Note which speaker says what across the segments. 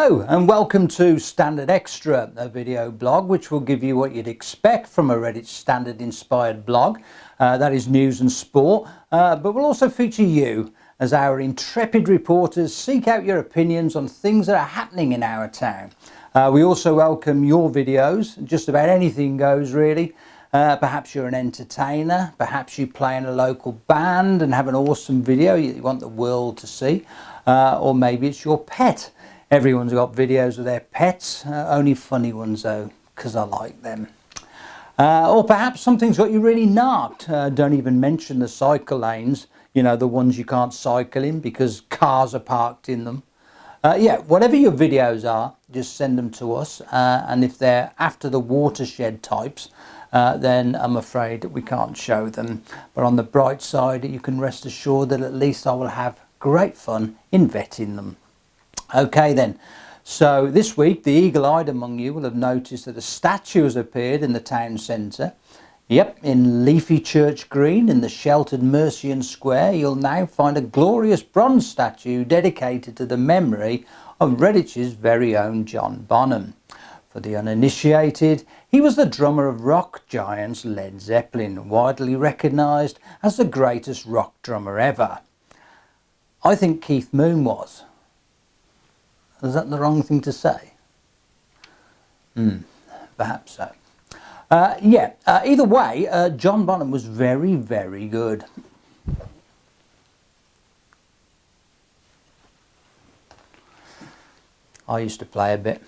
Speaker 1: Hello and welcome to Standard Extra, a video blog which will give you what you'd expect from a Redditch Standard inspired blog. That is news and sport, but we'll also feature you as our intrepid reporters seek out your opinions on things that are happening in our town. We also welcome your videos. Just about anything goes really. Perhaps you're an entertainer, perhaps you play in a local band and have an awesome video you want the world to see, or maybe it's your pet. Everyone's got videos of their pets, only funny ones though, because I like them. Or perhaps something's got you really narked. Don't even mention the cycle lanes, you know, the ones you can't cycle in because cars are parked in them. Yeah, whatever your videos are, just send them to us. And if they're after the watershed types, then I'm afraid we can't show them. But on the bright side, you can rest assured that at least I will have great fun in vetting them. Okay then, so this week the eagle-eyed among you will have noticed that a statue has appeared in the town centre. Yep, in Leafy Church Green in the sheltered Mercian Square you'll now find a glorious bronze statue dedicated to the memory of Redditch's very own John Bonham. For the uninitiated, he was the drummer of rock giants Led Zeppelin, widely recognised as the greatest rock drummer ever. I think Keith Moon was. Is that the wrong thing to say? Perhaps so. Either way, John Bonham was very, very good. I used to play a bit.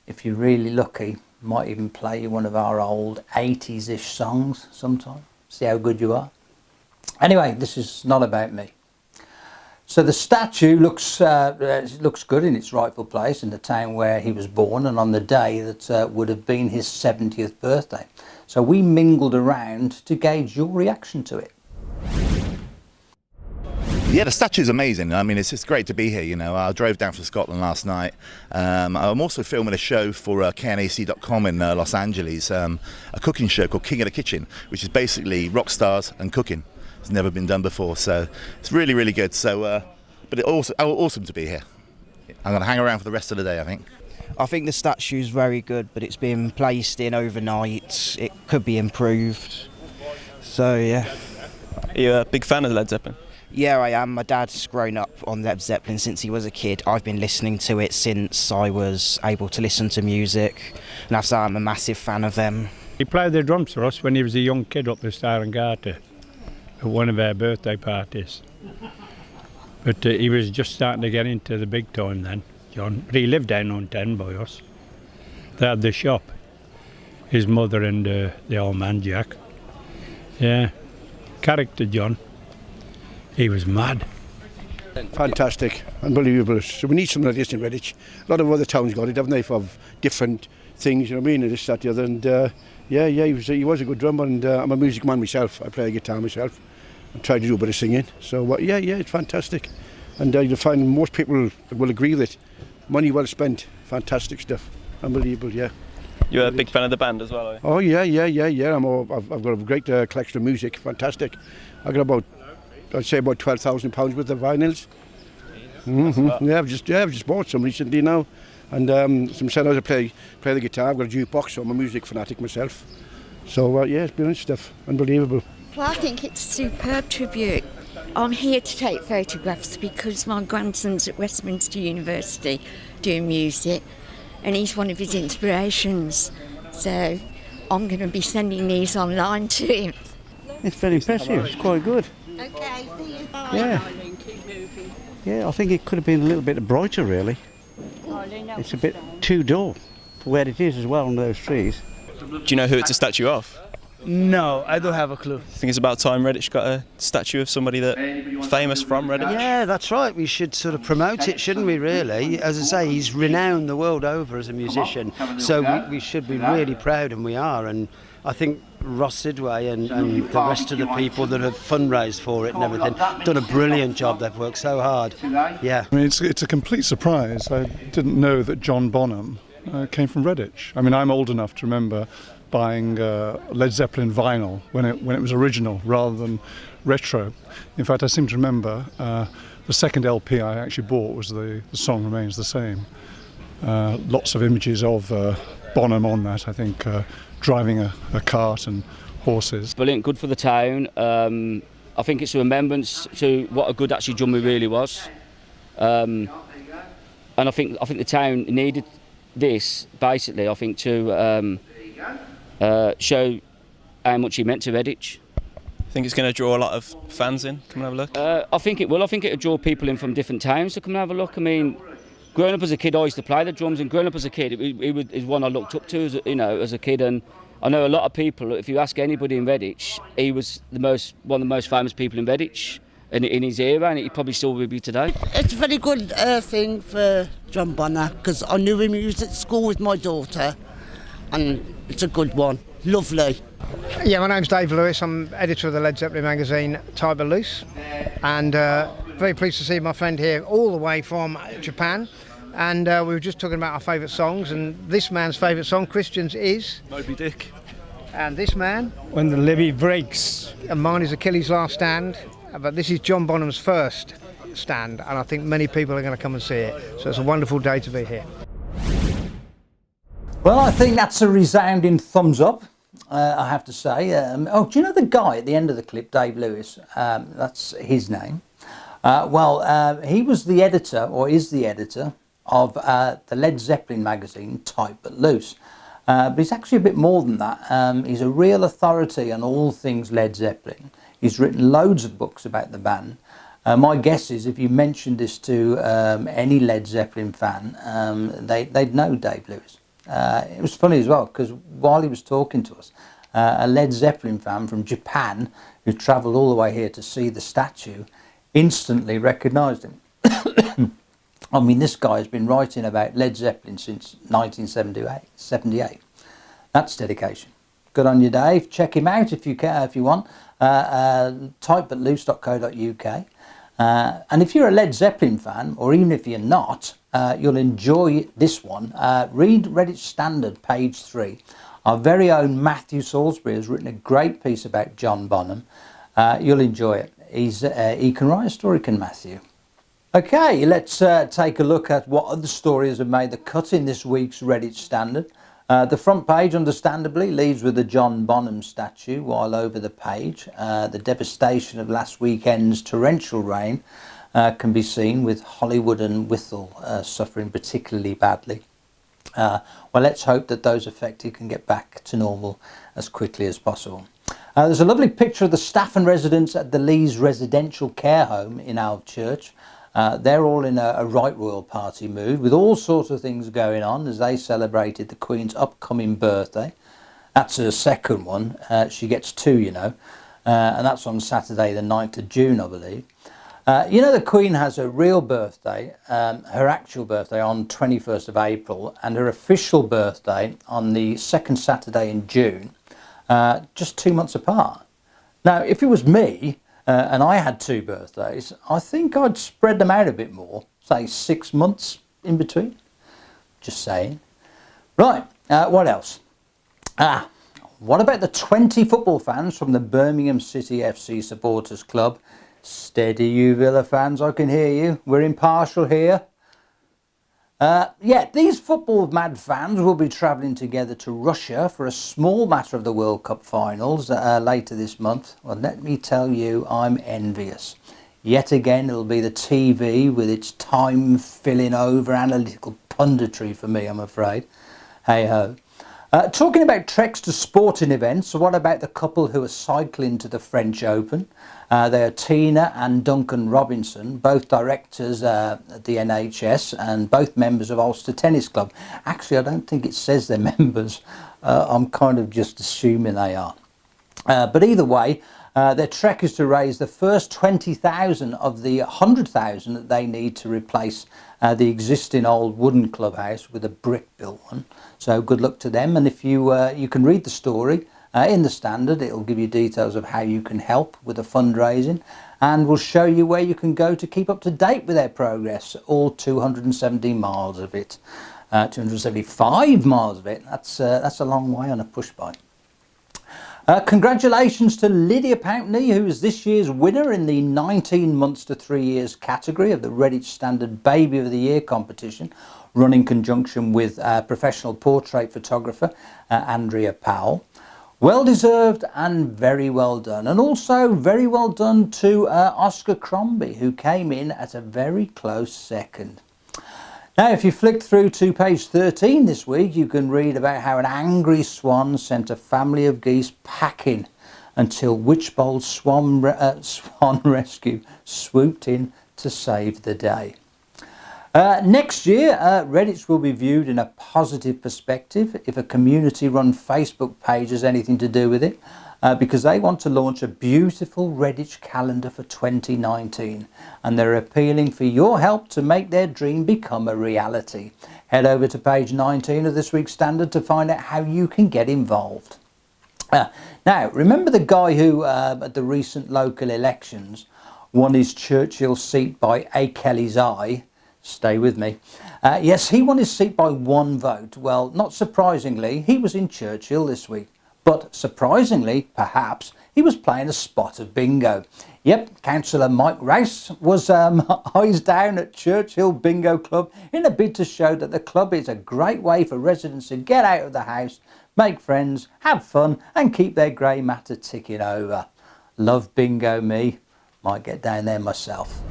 Speaker 1: If you're really lucky, might even play you one of our old 80s-ish songs sometime. See how good you are. Anyway, this is not about me. So the statue looks good in its rightful place in the town where he was born and on the day that would have been his 70th birthday. So we mingled around to gauge your reaction to it.
Speaker 2: Yeah, the statue's amazing. I mean, it's just great to be here, you know. I drove down from Scotland last night. I'm also filming a show for KNAC.com in Los Angeles, a cooking show called King of the Kitchen, which is basically rock stars and cooking. It's never been done before, so it's really, really good. So, but it's awesome to be here. I'm going to hang around for the rest of the day, I think.
Speaker 3: I think the statue's very good, but it's been placed in overnight. It could be improved. So, yeah.
Speaker 4: Are you a big fan of Led Zeppelin?
Speaker 3: Yeah, I am. My dad's grown up on Led Zeppelin since he was a kid. I've been listening to it since I was able to listen to music, and I've said I'm a massive fan of them.
Speaker 5: He played the drums for us when he was a young kid up the Star and Garter at one of our birthday parties. But he was just starting to get into the big time then, John. But he lived down on 10 by us. They had the shop, his mother and the old man Jack. Yeah, character John. He was mad.
Speaker 6: Fantastic, unbelievable. So we need something like this in Redditch. A lot of other towns got it, haven't they, for different things, you know what I mean, this, that, the other. And he was a good drummer, and I'm a music man myself. I play a guitar myself and try to do a bit of singing. So it's fantastic. And you'll find most people will agree with it. Money well spent, fantastic stuff, unbelievable, yeah.
Speaker 4: You're a big fan of the band as well, are you?
Speaker 6: Oh yeah. I've got a great collection of music, fantastic. I've got I'd say about £12,000 worth of vinyls. Yeah, I've just bought some recently now. And some said I play the guitar. I've got a jukebox, so I'm a music fanatic myself. So it's brilliant stuff, unbelievable.
Speaker 7: Well, I think it's a superb tribute. I'm here to take photographs because my grandson's at Westminster University doing music, and he's one of his inspirations. So I'm going to be sending these online to him.
Speaker 8: It's very impressive. It's quite good.
Speaker 7: Okay, see you. Bye.
Speaker 8: Yeah. Yeah, I think it could have been a little bit brighter, really. It's a bit too dull for where it is as well, under those trees.
Speaker 4: Do you know who it's a statue of?
Speaker 9: No, I don't have a clue.
Speaker 4: I think it's about time Redditch got a statue of somebody that's famous from Redditch.
Speaker 9: Yeah, that's right. We should sort of promote it, shouldn't we, really? As I say, he's renowned the world over as a musician, so we should be really proud, and we are. And I think Ross Sidway and the rest of the people that have fundraised for it and everything done a brilliant job. They've worked so hard. Yeah.
Speaker 10: I mean, it's a complete surprise. I didn't know that John Bonham came from Redditch. I mean, I'm old enough to remember buying Led Zeppelin vinyl when it was original rather than retro. In fact, I seem to remember the second LP I actually bought was The Song Remains the Same. Lots of images of Bonham on that, I think, driving a cart and horses.
Speaker 11: Brilliant, good for the town. I think it's a remembrance to what a good actually drummer really was. And I think the town needed this, basically, I think, to show how much he meant to Redditch.
Speaker 4: I think it's going to draw a lot of fans in. Come and have a look.
Speaker 11: I think it will. I think it'll draw people in from different towns to come and have a look. I mean, growing up as a kid, I used to play the drums, and growing up as a kid, he was one I looked up to, as a kid. And I know a lot of people. If you ask anybody in Redditch, he was one of the most famous people in Redditch in his era, and he probably still will be today.
Speaker 12: It's a very good thing for John Bonham, because I knew him. He was at school with my daughter, and it's a good one. Lovely.
Speaker 13: Yeah, my name's Dave Lewis. I'm editor of the Led Zeppelin magazine Tiber Loose, and very pleased to see my friend here all the way from Japan. And we were just talking about our favourite songs, and this man's favourite song, Christian's, is
Speaker 4: Moby Dick.
Speaker 13: And this man, When the Levee Breaks. And mine is Achilles' Last Stand, but this is John Bonham's first stand, and I think many people are going to come and see it. So it's a wonderful day to be here.
Speaker 1: Well, I think that's a resounding thumbs up, I have to say. Do you know the guy at the end of the clip, Dave Lewis? That's his name. He was the editor, or is the editor, of the Led Zeppelin magazine, Tight But Loose. But he's actually a bit more than that. He's a real authority on all things Led Zeppelin. He's written loads of books about the band. My guess is if you mentioned this to any Led Zeppelin fan, they'd know Dave Lewis. It was funny as well, because while he was talking to us, a Led Zeppelin fan from Japan who travelled all the way here to see the statue instantly recognised him. I mean, this guy has been writing about Led Zeppelin since 1978. That's dedication. Good on you, Dave. Check him out if you can, if you want. Tightbutloose.co.uk. And if you're a Led Zeppelin fan, or even if you're not, you'll enjoy this one. Read Redditch Standard, page 3. Our very own Matthew Salisbury has written a great piece about John Bonham. You'll enjoy it. He can write a story, can Matthew? Okay, let's take a look at what other stories have made the cut in this week's Redditch Standard. The front page, understandably, leaves with the John Bonham statue, while over the page, the devastation of last weekend's torrential rain can be seen, with Hollywood and Whittle suffering particularly badly. Well, let's hope that those affected can get back to normal as quickly as possible. There's a lovely picture of the staff and residents at the Lees Residential Care Home in Alvechurch. They're all in a right royal party mood, with all sorts of things going on as they celebrated the Queen's upcoming birthday. That's her second one. She gets 2, you know, and that's on Saturday the 9th of June, I believe. You know, the Queen has her real birthday, her actual birthday, on 21st of April, and her official birthday on the second Saturday in June, just 2 months apart. Now, if it was me, and I had 2 birthdays, I think I'd spread them out a bit more, say 6 months in between. Just saying. Right, what else? What about the 20 football fans from the Birmingham City FC Supporters Club? Steady you Villa fans, I can hear you. We're impartial here. These football mad fans will be travelling together to Russia for a small matter of the World Cup finals later this month. Well, let me tell you, I'm envious. Yet again, it'll be the TV with its time-filling over analytical punditry for me, I'm afraid. Hey-ho. Talking about treks to sporting events, what about the couple who are cycling to the French Open? They are Tina and Duncan Robinson, both directors at the NHS and both members of Ulster Tennis Club. Actually, I don't think it says they're members. I'm kind of just assuming they are. But either way, their trek is to raise the first 20,000 of the 100,000 that they need to replace the existing old wooden clubhouse with a brick-built one. So good luck to them. And if you can read the story in the Standard, it'll give you details of how you can help with the fundraising, and we'll show you where you can go to keep up to date with their progress. All 270 miles of it, 275 miles of it. That's a long way on a push bike. Congratulations to Lydia Pountney, who is this year's winner in the 19 months to 3 years category of the Redditch Standard Baby of the Year competition, run in conjunction with professional portrait photographer Andrea Powell. Well deserved and very well done. And also very well done to Oscar Crombie, who came in at a very close second. Now, if you flick through to page 13 this week, you can read about how an angry swan sent a family of geese packing until Witchbold Swan Rescue swooped in to save the day. Next year, Redditch will be viewed in a positive perspective if a community-run Facebook page has anything to do with it, because they want to launch a beautiful Redditch calendar for 2019, and they're appealing for your help to make their dream become a reality. Head over to page 19 of this week's Standard to find out how you can get involved. Now, remember the guy who, at the recent local elections, won his Churchill seat by A. Kelly's eye? Stay with me. Yes, he won his seat by 1 vote. Well, not surprisingly, he was in Churchill this week. But surprisingly, perhaps, he was playing a spot of bingo. Yep, Councillor Mike Rouse was eyes down at Churchill Bingo Club in a bid to show that the club is a great way for residents to get out of the house, make friends, have fun and keep their grey matter ticking over. Love bingo me. Might get down there myself.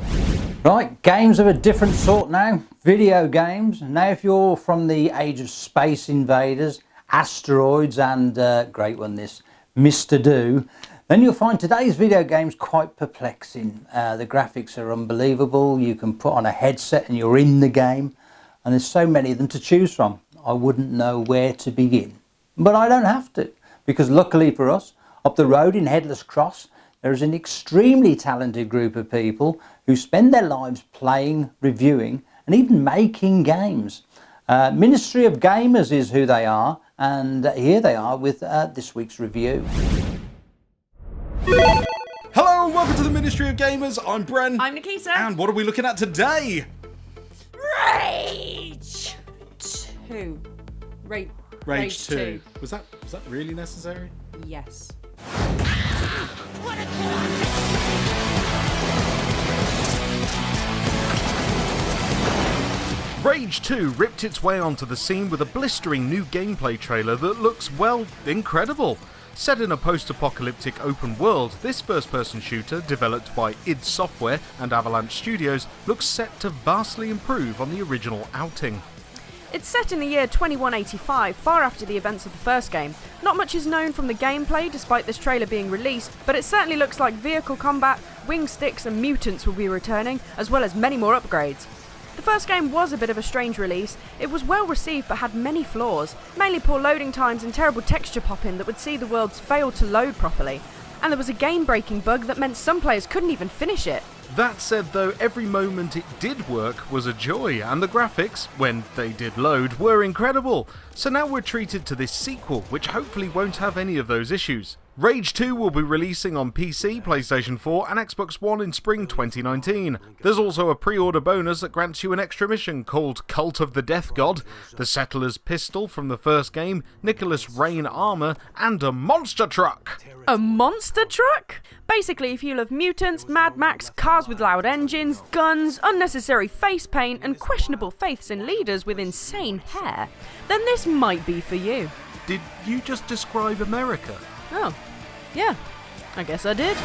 Speaker 1: Right, games of a different sort now. Video games. Now if you're from the age of Space Invaders, Asteroids and, great one this, Mr. Do, then you'll find today's video games quite perplexing. The graphics are unbelievable. You can put on a headset and you're in the game. And there's so many of them to choose from. I wouldn't know where to begin. But I don't have to. Because luckily for us, up the road in Headless Cross, there is an extremely talented group of people who spend their lives playing, reviewing and even making games. Ministry of Gamers is who they are, and here they are with this week's review.
Speaker 14: Hello and welcome to the Ministry of Gamers. I'm Bren.
Speaker 15: I'm Nikita.
Speaker 14: And what are we looking at today?
Speaker 15: Rage 2.
Speaker 14: Rage 2. Was that really necessary?
Speaker 15: Yes.
Speaker 14: Rage 2 ripped its way onto the scene with a blistering new gameplay trailer that looks, well, incredible. Set in a post-apocalyptic open world, this first-person shooter, developed by id Software and Avalanche Studios, looks set to vastly improve on the original outing.
Speaker 15: It's set in the year 2185, far after the events of the first game. Not much is known from the gameplay despite this trailer being released, but it certainly looks like vehicle combat, wing sticks and mutants will be returning, as well as many more upgrades. The first game was a bit of a strange release. It was well received but had many flaws, mainly poor loading times and terrible texture pop-in that would see the worlds fail to load properly. And there was a game-breaking bug that meant some players couldn't even finish it.
Speaker 14: That said though, every moment it did work was a joy, and the graphics, when they did load, were incredible. So now we're treated to this sequel, which hopefully won't have any of those issues. Rage 2 will be releasing on PC, PlayStation 4 and Xbox One in spring 2019. There's also a pre-order bonus that grants you an extra mission called Cult of the Death God, the Settler's Pistol from the first game, Nicholas Rain armor and a monster truck!
Speaker 15: A monster truck? Basically, if you love mutants, Mad Max, cars with loud engines, guns, unnecessary face paint and questionable faiths in leaders with insane hair, then this might be for you.
Speaker 14: Did you just describe America?
Speaker 15: Oh, yeah, I guess I did.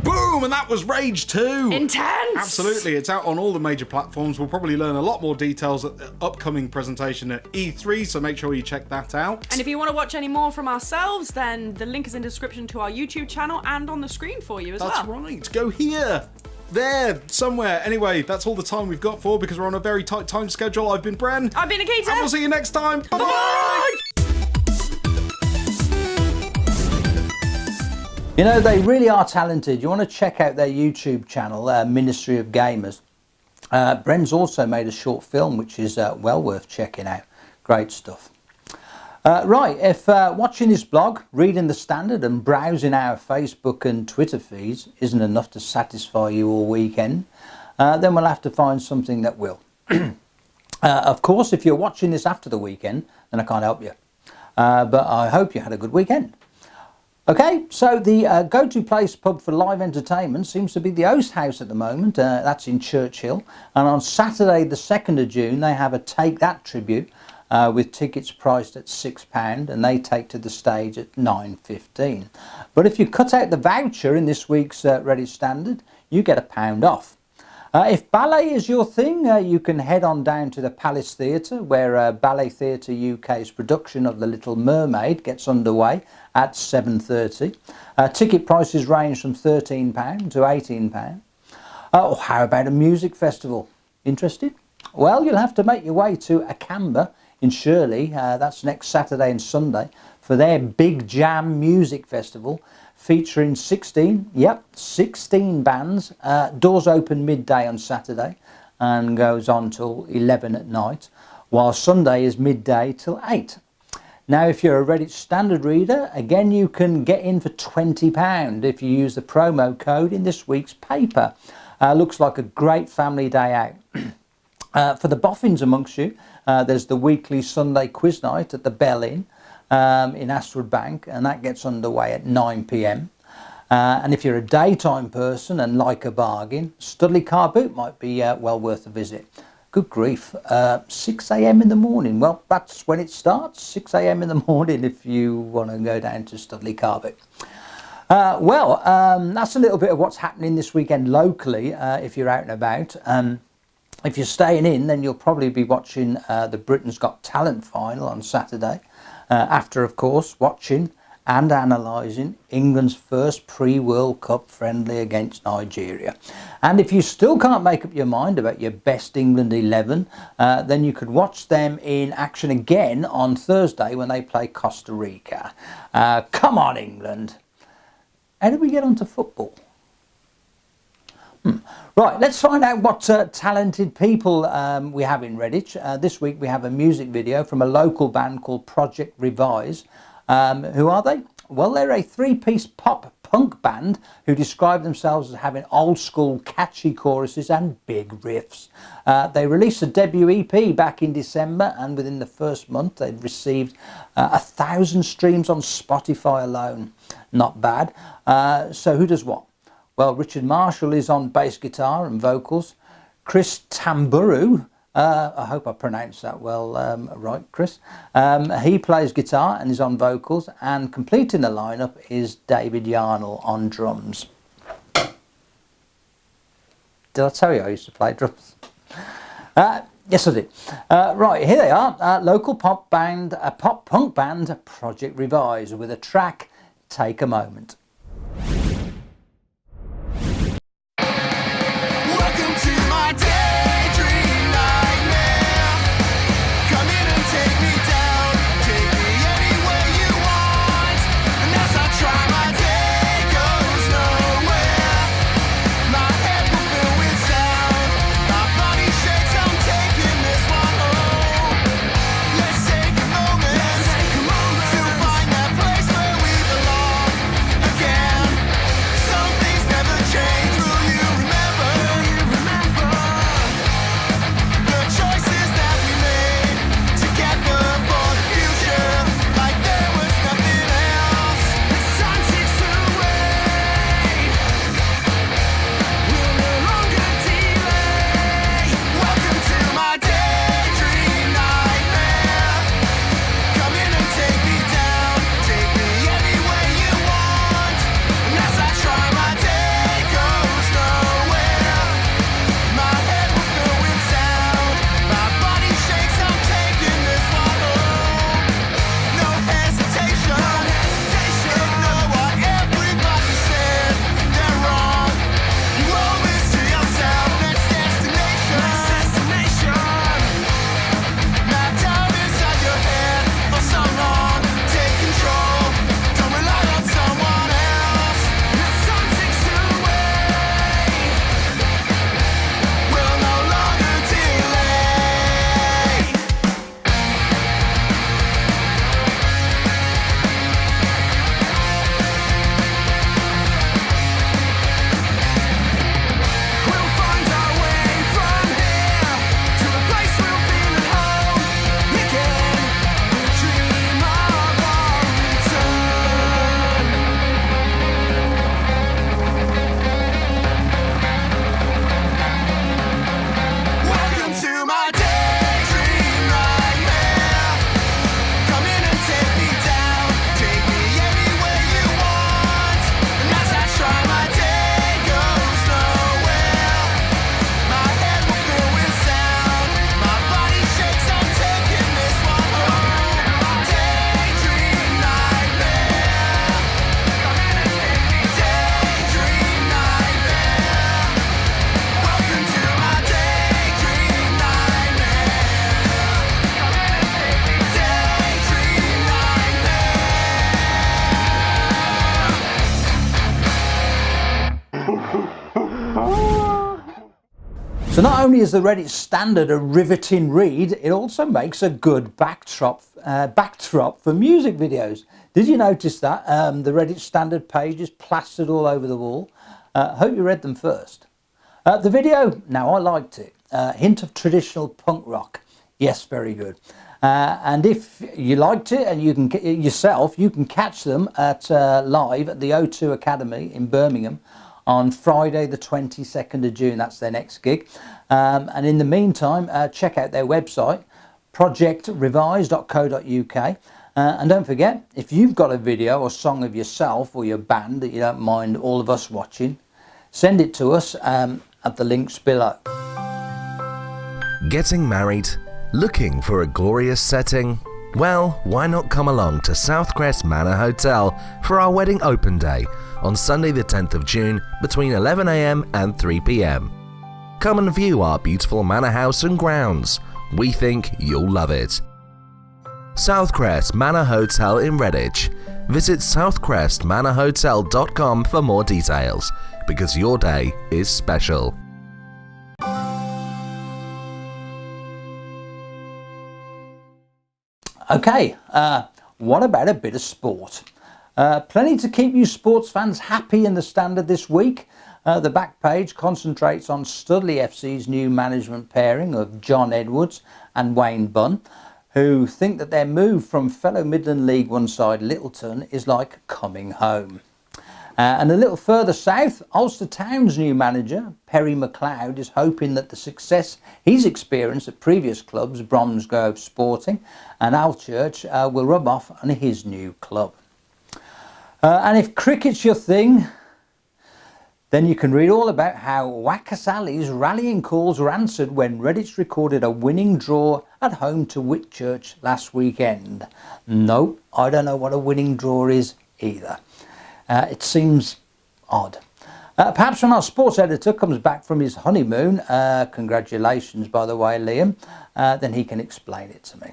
Speaker 14: Boom! And that was Rage 2!
Speaker 15: Intense!
Speaker 14: Absolutely, it's out on all the major platforms. We'll probably learn a lot more details at the upcoming presentation at E3, so make sure you check that out.
Speaker 15: And if you want to watch any more from ourselves, then the link is in the description to our YouTube channel and on the screen for you as well.
Speaker 14: That's right, go here! There, somewhere. Anyway, that's all the time we've got for because we're on a very tight time schedule. I've been Bren.
Speaker 15: I've been Nikita.
Speaker 14: And we'll see you next time. Bye-bye!
Speaker 1: You know, they really are talented. You want to check out their YouTube channel, Ministry of Gamers. Bren's also made a short film, which is well worth checking out. Great stuff. Right, if watching this blog, reading the Standard and browsing our Facebook and Twitter feeds isn't enough to satisfy you all weekend, then we'll have to find something that will. Of course, if you're watching this after the weekend, then I can't help you. But I hope you had a good weekend. Okay, so the go-to place pub for live entertainment seems to be the Oast House at the moment. That's in Churchill. And on Saturday, the 2nd of June, they have a Take That tribute with tickets priced at £6, and they take to the stage at £9.15. But if you cut out the voucher in this week's Redditch Standard, you get £1 off. If ballet is your thing, you can head on down to the Palace Theatre, where Ballet Theatre UK's production of The Little Mermaid gets underway at 7:30. Ticket prices range from £13 to £18. Or how about a music festival? Interested? Well, you'll have to make your way to Akamba in Shirley, that's next Saturday and Sunday, for their Big Jam Music Festival, featuring 16 bands. Doors open midday on Saturday and goes on till 11 at night, while Sunday is midday till 8. Now, if you're a Redditch Standard reader, again, you can get in for £20 if you use the promo code in this week's paper. Looks like a great family day out. For the boffins amongst you, there's the weekly Sunday quiz night at the Bell Inn in Ashwood Bank, and that gets underway at 9 p.m. And if you're a daytime person and like a bargain, Studley Car Boot might be well worth a visit. Good grief, 6 a.m. in the morning. Well, that's when it starts, 6 a.m. in the morning if you want to go down to Studley Car Boot. That's a little bit of what's happening this weekend locally if you're out and about. If you're staying in, then you'll probably be watching the Britain's Got Talent final on Saturday. After, of course, watching and analysing England's first pre-World Cup friendly against Nigeria. And if you still can't make up your mind about your best England 11, then you could watch them in action again on Thursday when they play Costa Rica. Come on, England. How did we get onto football? Right, let's find out what talented people we have in Redditch. This week we have a music video from a local band called Project Revise. Who are they? Well, they're a three-piece pop punk band who describe themselves as having old school catchy choruses and big riffs. They released a debut EP back in December, and within the first month they'd received 1,000 streams on Spotify alone. Not bad. So who does what? Well, Richard Marshall is on bass guitar and vocals. Chris Tamburu, I hope I pronounced that well right, Chris. He plays guitar and is on vocals, and completing the lineup is David Yarnell on drums. Did I tell you I used to play drums? Yes, I did. Right, here they are. Local pop punk band, Project Revise, with a track, Take a Moment.
Speaker 16: Again.
Speaker 1: So not only is the Reddit Standard a riveting read, it also makes a good backdrop for music videos. Did you notice that? The Reddit Standard page is plastered all over the wall. Hope you read them first. The video, now I liked it. Hint of traditional punk rock. Yes, very good. And if you liked it and you can catch them at live at the O2 Academy in Birmingham on Friday the 22nd of June. That's their next gig. And in the meantime, check out their website, projectrevise.co.uk. And don't forget, if you've got a video or song of yourself or your band that you don't mind all of us watching, send it to us at the links below.
Speaker 16: Getting married? Looking for a glorious setting? Well, why not come along to Southcrest Manor Hotel for our wedding open day on Sunday the 10th of June between 11 AM and 3 PM. Come and view our beautiful manor house and grounds. We think you'll love it. Southcrest Manor Hotel in Redditch. Visit southcrestmanorhotel.com for more details, because your day is special.
Speaker 1: Okay, what about a bit of sport? Plenty to keep you sports fans happy in the Standard this week. The back page concentrates on Studley FC's new management pairing of John Edwards and Wayne Bunn, who think that their move from fellow Midland League One side Littleton is like coming home. And a little further south, Ulster Town's new manager, Perry McLeod, is hoping that the success he's experienced at previous clubs, Bromsgrove Sporting and Alchurch, will rub off on his new club. And if cricket's your thing, then you can read all about how Wackasally's rallying calls were answered when Redditch recorded a winning draw at home to Whitchurch last weekend. Nope, I don't know what a winning draw is either. It seems odd. Perhaps when our sports editor comes back from his honeymoon, congratulations by the way, Liam, then he can explain it to me.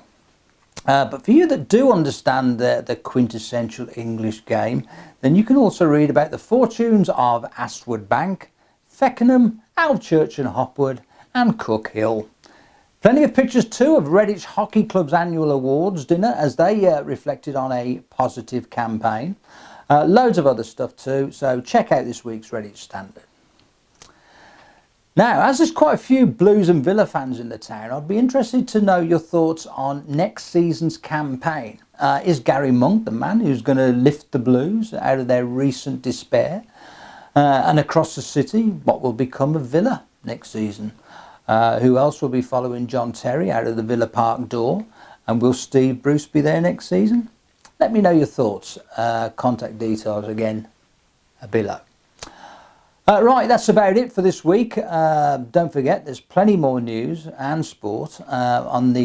Speaker 1: But for you that do understand the quintessential English game, then you can also read about the fortunes of Astwood Bank, Feckenham, Alchurch and Hopwood and Cook Hill. Plenty of pictures too of Redditch Hockey Club's annual awards dinner as they reflected on a positive campaign. Loads of other stuff too, so check out this week's Redditch Standard. Now, as there's quite a few Blues and Villa fans in the town, I'd be interested to know your thoughts on next season's campaign. Is Gary Monk the man who's going to lift the Blues out of their recent despair? And across the city, what will become of Villa next season? Who else will be following John Terry out of the Villa Park door? And will Steve Bruce be there next season? Let me know your thoughts. Contact details again below. Right, that's about it for this week. Don't forget, there's plenty more news and sport and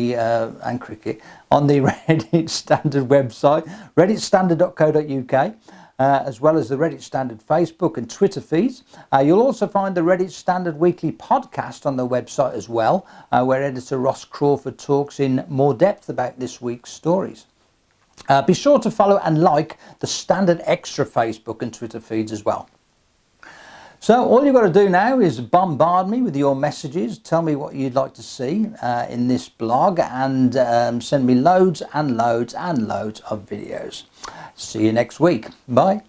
Speaker 1: cricket on the Reddit Standard website, redditstandard.co.uk, as well as the Reddit Standard Facebook and Twitter feeds. You'll also find the Reddit Standard Weekly podcast on the website as well, where editor Ross Crawford talks in more depth about this week's stories. Be sure to follow and like the StandardXtra Facebook and Twitter feeds as well. So all you've got to do now is bombard me with your messages, tell me what you'd like to see in this blog, and send me loads and loads and loads of videos. See you next week. Bye.